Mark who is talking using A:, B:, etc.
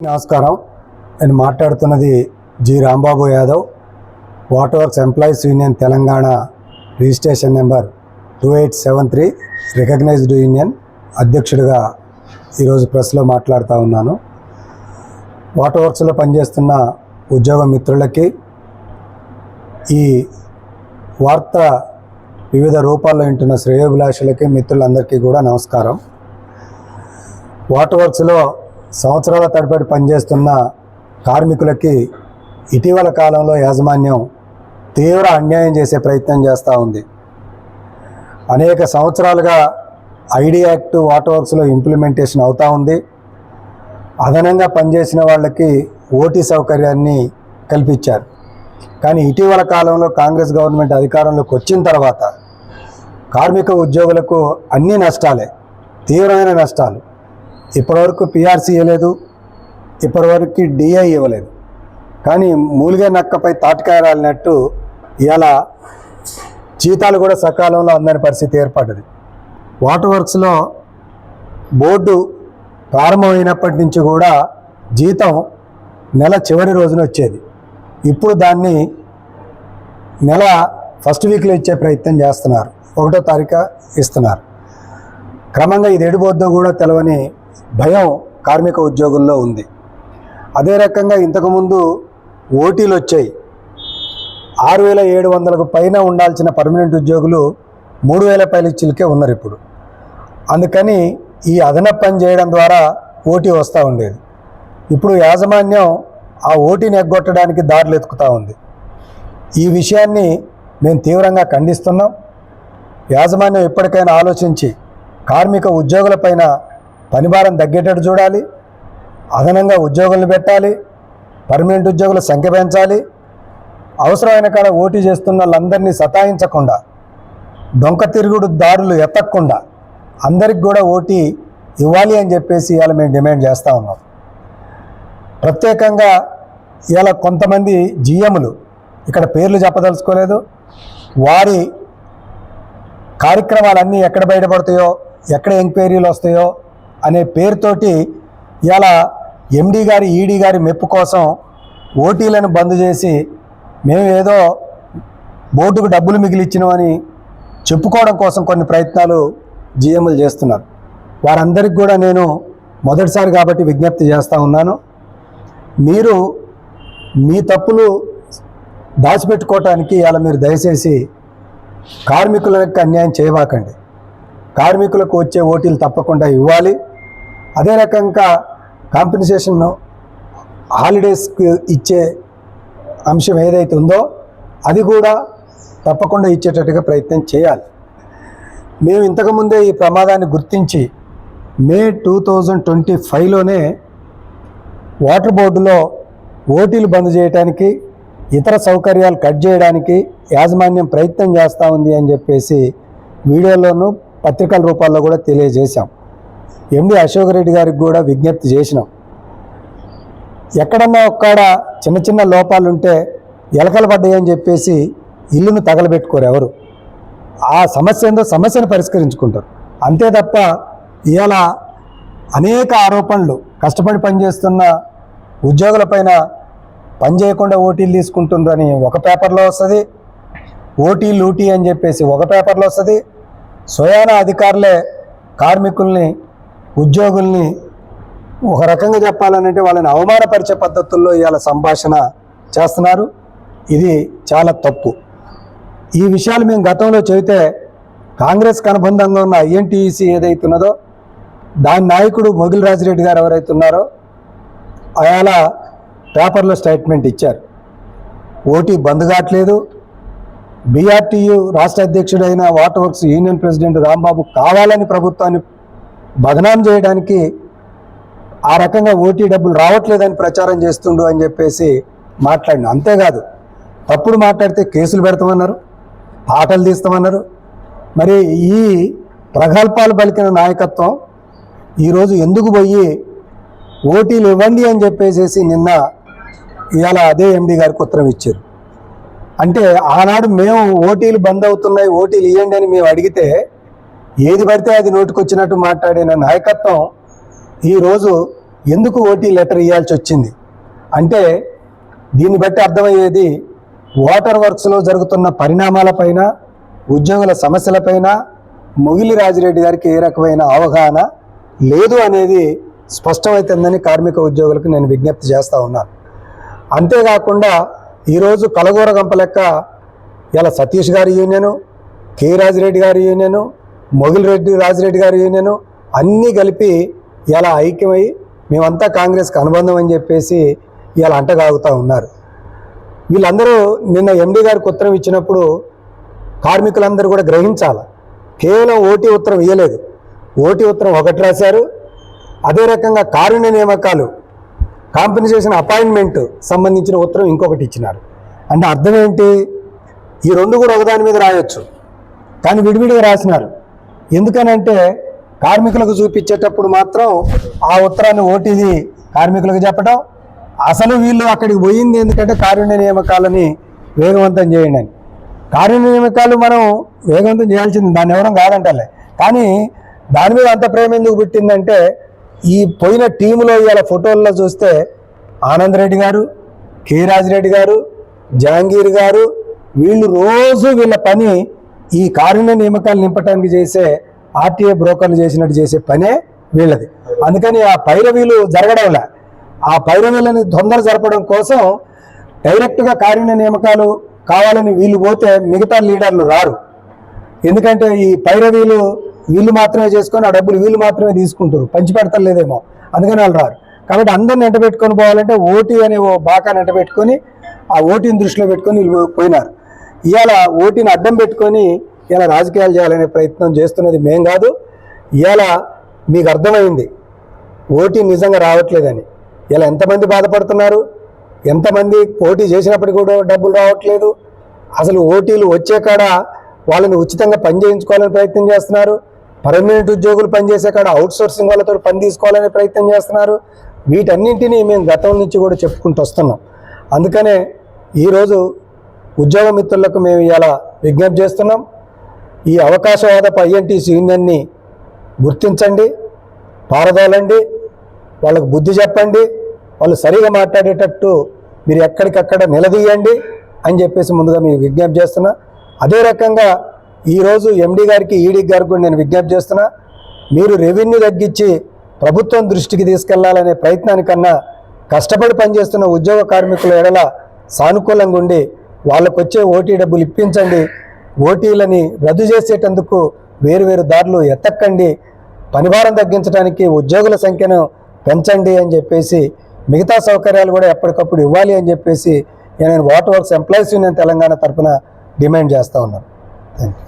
A: నమస్కారం. నేను మాట్లాడుతున్నది G Rambabu Yadav, water works employees union Telangana registration number 2873 recognised union అధ్యక్షుడిగా ఈరోజు ప్రెస్లో మాట్లాడుతూ ఉన్నాను. వాటర్ వర్క్స్లో పనిచేస్తున్న ఉద్యోగ మిత్రులకి, ఈ వార్త వివిధ రూపాల్లో వింటున్న శ్రేయోభిలాషులకి, మిత్రులందరికీ కూడా నమస్కారం. వాటర్ వర్క్స్లో సంవత్సరాల తరబడి పనిచేస్తున్న కార్మికులకి ఇటీవల కాలంలో యాజమాన్యం తీవ్ర అన్యాయం చేసే ప్రయత్నం చేస్తూ ఉంది. అనేక సంవత్సరాలుగా ఐడి యాక్ట్ వాటర్ వర్క్స్లో ఇంప్లిమెంటేషన్ అవుతూ ఉంది. అదనంగా పనిచేసిన వాళ్ళకి ఓటీ సౌకర్యాన్ని కల్పించారు. కానీ ఇటీవల కాలంలో కాంగ్రెస్ గవర్నమెంట్ అధికారంలోకి వచ్చిన తర్వాత కార్మిక ఉద్యోగులకు అన్ని నష్టాలే, తీవ్రమైన నష్టాలు. ఇప్పటివరకు పిఆర్సీ ఇవ్వలేదు, ఇప్పటివరకు డిఐ ఇవ్వలేదు. కానీ మూలిగే నక్కపై తాటికాయ రాలినట్టు ఇలా జీతాలు కూడా సకాలంలో అందని పరిస్థితి ఏర్పడ్డది. వాటర్ వర్క్స్లో బోర్డు ప్రారంభమైనప్పటి నుంచి కూడా జీతం నెల చివరి రోజున వచ్చేది. ఇప్పుడు దాన్ని నెల ఫస్ట్ వీక్లో ఇచ్చే ప్రయత్నం చేస్తున్నారు. 1వ తారీఖు ఇస్తున్నారు. క్రమంగా ఇది ఎడిపోద్దో కూడా తెలవని భయం కార్మిక ఉద్యోగుల్లో ఉంది. అదే రకంగా ఇంతకుముందు ఓటీలు వచ్చాయి. 6,700కు పైన ఉండాల్సిన పర్మనెంట్ ఉద్యోగులు 3,000 పైచిలకే ఉన్నారు ఇప్పుడు. అందుకని ఈ అదనపు పని చేయడం ద్వారా ఓటీ వస్తూ ఉండేది. ఇప్పుడు యాజమాన్యం ఆ ఓటీని ఎగ్గొట్టడానికి దారులు ఎత్తుకుతూ ఉంది. ఈ విషయాన్ని మేము తీవ్రంగా ఖండిస్తున్నాం. యాజమాన్యం ఇప్పటికైనా ఆలోచించి కార్మిక ఉద్యోగులపైన పనిభారం తగ్గేటట్టు చూడాలి, అదనంగా ఉద్యోగులను పెట్టాలి, పర్మనెంట్ ఉద్యోగుల సంఖ్య పెంచాలి. అవసరమైన కాడ ఓటీ చేస్తున్న వాళ్ళందరినీ సతాయించకుండా, డొంక తిరుగుడు దారులు ఎత్తకుండా అందరికి కూడా ఓటీ ఇవ్వాలి అని చెప్పేసి ఇవాళ మేము డిమాండ్ చేస్తూ ఉన్నాం. ప్రత్యేకంగా ఇవాళ కొంతమంది జిఎంలు, ఇక్కడ పేర్లు చెప్పదలుచుకోలేదు, వారి కార్యక్రమాలన్నీ ఎక్కడ బయటపడతాయో, ఎక్కడ ఎంక్వైరీలు వస్తాయో అనే పేరుతోటి ఇలా ఎండి గారి, ఈడీ గారి మెప్పు కోసం ఓటీలను బంద్ చేసి మేము ఏదో బోర్డుకు డబ్బులు మిగిలిచ్చినామని చెప్పుకోవడం కోసం కొన్ని ప్రయత్నాలు జిఎంలు చేస్తున్నారు. వారందరికీ కూడా నేను మొదటిసారి కాబట్టి విజ్ఞప్తి చేస్తూ ఉన్నాను. మీరు మీ తప్పులు దాచిపెట్టుకోవటానికి ఇలా మీరు దయచేసి కార్మికులకు అన్యాయం చేయబాకండి. కార్మికులకు వచ్చే ఓటీలు తప్పకుండా ఇవ్వాలి. అదే రకంగా కాంపెన్సేషన్ హాలిడేస్కి ఇచ్చే అంశం ఏదైతే ఉందో అది కూడా తప్పకుండా ఇచ్చేటట్టుగా ప్రయత్నం చేయాలి. మేము ఇంతకుముందే ఈ ప్రమాదాన్ని గుర్తించి మే 2025లోనే వాటర్ బోర్డులో ఓటీలు బంద్ చేయడానికి, ఇతర సౌకర్యాలు కట్ చేయడానికి యాజమాన్యం ప్రయత్నం చేస్తూ ఉంది అని చెప్పేసి వీడియోలోనూ పత్రికల రూపాల్లో కూడా తెలియజేశాం. ఎండి అశోక్ రెడ్డి గారికి కూడా విజ్ఞప్తి చేసినాం. ఎక్కడన్నా ఒక్కడ చిన్న చిన్న లోపాలు ఉంటే ఎలకలు పడ్డాయని చెప్పేసి ఇల్లును తగలబెట్టుకోరు ఎవరు. ఆ సమస్య ఏందో సమస్యను పరిష్కరించుకుంటారు అంతే తప్ప ఇవాళ అనేక ఆరోపణలు, కష్టపడి పనిచేస్తున్న ఉద్యోగులపైన పని చేయకుండా ఓటీలు తీసుకుంటుండ్రని ఒక పేపర్లో వస్తుంది, ఓటీ లూటీ అని చెప్పేసి ఒక పేపర్లో వస్తుంది. స్వయాన అధికారులే కార్మికుల్ని, ఉద్యోగుల్ని ఒక రకంగా చెప్పాలనంటే వాళ్ళని అవమానపరిచే పద్ధతుల్లో ఇవాళ సంభాషణ చేస్తున్నారు. ఇది చాలా తప్పు. ఈ విషయాలు మేము గతంలో చెబితే కాంగ్రెస్కి అనుబంధంగా ఉన్న ఐఎన్టీయూసీ ఏదైతే ఉన్నదో దాని నాయకుడు మొగిల్ రాజిరెడ్డి గారు ఎవరైతే ఉన్నారో అయాల పేపర్లో స్టేట్మెంట్ ఇచ్చారు. ఓటీ బంద్ కావట్లేదు. బీఆర్టీయూ రాష్ట్ర అధ్యక్షుడైన water works union president Rambabu కావాలని ప్రభుత్వాన్ని బదనాం చేయడానికి ఆ రకంగా ఓటీ డబ్బులు రావట్లేదని ప్రచారం చేస్తుండు అని చెప్పేసి మాట్లాడిన. అంతేకాదు, తప్పుడు మాట్లాడితే కేసులు పెడతామన్నారు, ఆటలు తీస్తామన్నారు. మరి ఈ ప్రగల్భాలు పలికిన నాయకత్వం ఈరోజు ఎందుకు పోయి ఓటీలు ఇవ్వండి అని చెప్పేసి నిన్న ఇవాళ అదే ఎండి గారికి ఉత్తరం ఇచ్చారు. అంటే ఆనాడు మేము ఓటీలు బంద్ అవుతున్నాయి, ఓటీలు ఇవ్వండి అని మేము అడిగితే ఏది పడితే అది నోటికొచ్చినట్టు మాట్లాడిన నాయకత్వం ఈరోజు ఎందుకు ఓటీ లెటర్ ఇవ్వాల్సి వచ్చింది అంటే దీన్ని బట్టి అర్థమయ్యేది వాటర్ వర్క్స్లో జరుగుతున్న పరిణామాలపైన, ఉద్యోగుల సమస్యలపైన మొగిలి రాజిరెడ్డి గారికి ఏ రకమైన అవగాహన లేదు అనేది స్పష్టమవుతుందని కార్మిక ఉద్యోగులకు నేను విజ్ఞప్తి చేస్తూ ఉన్నాను. అంతేకాకుండా ఈరోజు కలగూర గంప లెక్క ఇలా సతీష్ గారి యూనియను, కె రాజిరెడ్డి గారి యూనియను, మొగిలి రాజిరెడ్డి గారి యూనియను అన్నీ కలిపి ఇలా ఐక్యమై మేమంతా కాంగ్రెస్కి అనుబంధం అని చెప్పేసి ఇలా అంటగాగుతూ ఉన్నారు. వీళ్ళందరూ నిన్న ఎండి గారికి ఉత్తరం ఇచ్చినప్పుడు కార్మికులందరూ కూడా గ్రహించాలి. కేవలం ఓటీ ఉత్తరం ఇవ్వలేదు, ఓటీ ఉత్తరం ఒకటి రాశారు. అదే రకంగా కారుణ్య నియామకాలు, కాంపెన్సేషన్ అపాయింట్మెంట్ సంబంధించిన ఉత్తరం ఇంకొకటి ఇచ్చినారు. అంటే అర్థం ఏంటి? ఈ రెండు కూడా ఒకదాని మీద రాయొచ్చు, కానీ విడివిడిగా రాసినారు. ఎందుకనంటే కార్మికులకు చూపించేటప్పుడు మాత్రం ఆ ఉత్తరాన్ని ఓటీది కార్మికులకు చెప్పడం, అసలు వీళ్ళు అక్కడికి పోయింది ఎందుకంటే కారుణ్య నియామకాలని వేగవంతం చేయండి అని. కారుణ్య నియామకాలు మనం వేగవంతం చేయాల్సింది, దాన్ని ఎవరం కాదంటలే, కానీ దాని మీద అంత ప్రేమ ఎందుకు పుట్టిందంటే ఈ పోయిన టీములో ఇవాళ ఫోటోల్లో చూస్తే ఆనంద్ రెడ్డి గారు, కె రాజిరెడ్డి గారు, జహాంగీర్ గారు వీళ్ళు రోజు వీళ్ళ పని ఈ కారుణ్య నియామకాలు నింపడానికి చేసే ఆర్టీఏ బ్రోకర్లు చేసినట్టు చేసే పనే వీళ్ళది. అందుకని ఆ పైరవీలు జరగడంలే, ఆ పైరవీలని తొందర జరపడం కోసం డైరెక్ట్గా కారుణ్య నియామకాలు కావాలని వీళ్ళు పోతే మిగతా లీడర్లు రారు. ఎందుకంటే ఈ పైరవీలు వీళ్ళు మాత్రమే చేసుకొని ఆ డబ్బులు వీళ్ళు మాత్రమే తీసుకుంటారు, పంచి పెడతలేదేమో, అందుకని వాళ్ళు రారు. కాబట్టి అందరిని ఎంటబెట్టుకొని పోవాలంటే ఓటీ అనే ఓ బాకాన్ని ఎంటబెట్టుకొని ఆ ఓటీని దృష్టిలో పెట్టుకొని వీళ్ళు పోయినారు. ఇవాళ ఓటీని అడ్డం పెట్టుకొని ఇలా రాజకీయాలు చేయాలనే ప్రయత్నం చేస్తున్నది మేం కాదు. ఇవాళ మీకు అర్థమైంది ఓటీ నిజంగా రావట్లేదని. ఇలా ఎంతమంది బాధపడుతున్నారు, ఎంతమంది పోటీ చేసినప్పటికీ కూడా డబ్బులు రావట్లేదు. అసలు ఓటీలు వచ్చే కాడ వాళ్ళని ఉచితంగా పని చేయించుకోవాలని ప్రయత్నం చేస్తున్నారు. పర్మనెంట్ ఉద్యోగులు పనిచేసే కాడ అవుట్సోర్సింగ్ వాళ్ళతో పని తీసుకోవాలనే ప్రయత్నం చేస్తున్నారు. వీటన్నింటినీ మేము గతం నుంచి కూడా చెప్పుకుంటూ వస్తున్నాం. అందుకనే ఈరోజు ఉద్యోగ మిత్రులకు మేము ఇలా విజ్ఞప్తి చేస్తున్నాం. ఈ అవకాశవాదపు ఐఎన్టీసీ యూనియన్ని గుర్తించండి, పారదోలండి, వాళ్ళకు బుద్ధి చెప్పండి, వాళ్ళు సరిగా మాట్లాడేటట్టు మీరు ఎక్కడికక్కడ నిలదీయండి అని చెప్పేసి ముందుగా మీకు విజ్ఞప్తి చేస్తున్నా. అదే రకంగా ఈరోజు ఎండి గారికి, ఈడీ గారికి కూడా నేను విజ్ఞప్తి చేస్తున్నా, మీరు రెవెన్యూ తగ్గించి ప్రభుత్వం దృష్టికి తీసుకెళ్లాలనే ప్రయత్నానికన్నా కష్టపడి పనిచేస్తున్న ఉద్యోగ కార్మికుల ఎడల సానుకూలంగా ఉండి వాళ్ళకు వచ్చే ఓటీ డబ్బులు ఇప్పించండి. ఓటీలని రద్దు చేసేటందుకు వేరు దారులు ఎత్తక్కండి, పనిభారం తగ్గించడానికి ఉద్యోగుల సంఖ్యను పెంచండి అని చెప్పేసి, మిగతా సౌకర్యాలు కూడా ఎప్పటికప్పుడు ఇవ్వాలి అని చెప్పేసి నేను water works employees union Telangana తరఫున డిమాండ్ చేస్తూ ఉన్నాను. Thank you.